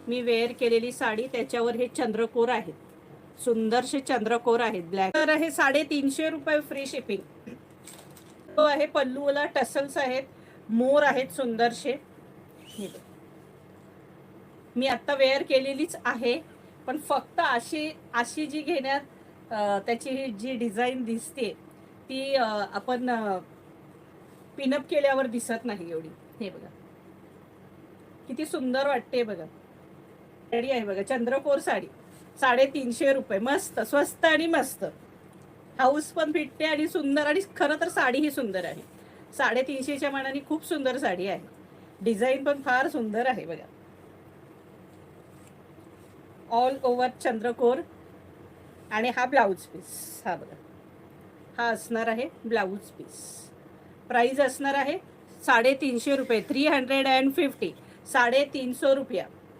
मी wear केलेली साडी, त्याच्यावर हे चंद्रकोर आहेत, सुंदरसे चंद्रकोर आहेत ब्लॅक. तर हे 350 रुपये फ्री शिपिंग. तो आहे पल्लूला टसल्स आहेत, मोर आहेत सुंदरसे. मी आता वेअर केलेलीच आहे, पण फक्त अशी अशी जी घेण्यात त्याची जी डिझाईन दिसते ती आपण पिनअप केल्यावर दिसत नाही एवढी. हे बघा किती सुंदर वाटते बघा. रेडी आहे बघा, चंद्रकोर साडी 350 रुपये. मस्त, स्वस्त आणि मस्त. हाऊस पण फिटते आणि सुंदर, आणि खरं तर साडी ही सुंदर आहे. 350च्या मानाने खूप सुंदर साडी आहे. डिझाईन पण फार सुंदर आहे बघा. ऑल ओव्हर चंद्रकोर. आणि हा ब्लाऊज पीस, हा बघा, हा असणार आहे ब्लाऊज पीस. प्राइस असणार आहे 350 रुपये. 350, 350 रुपया.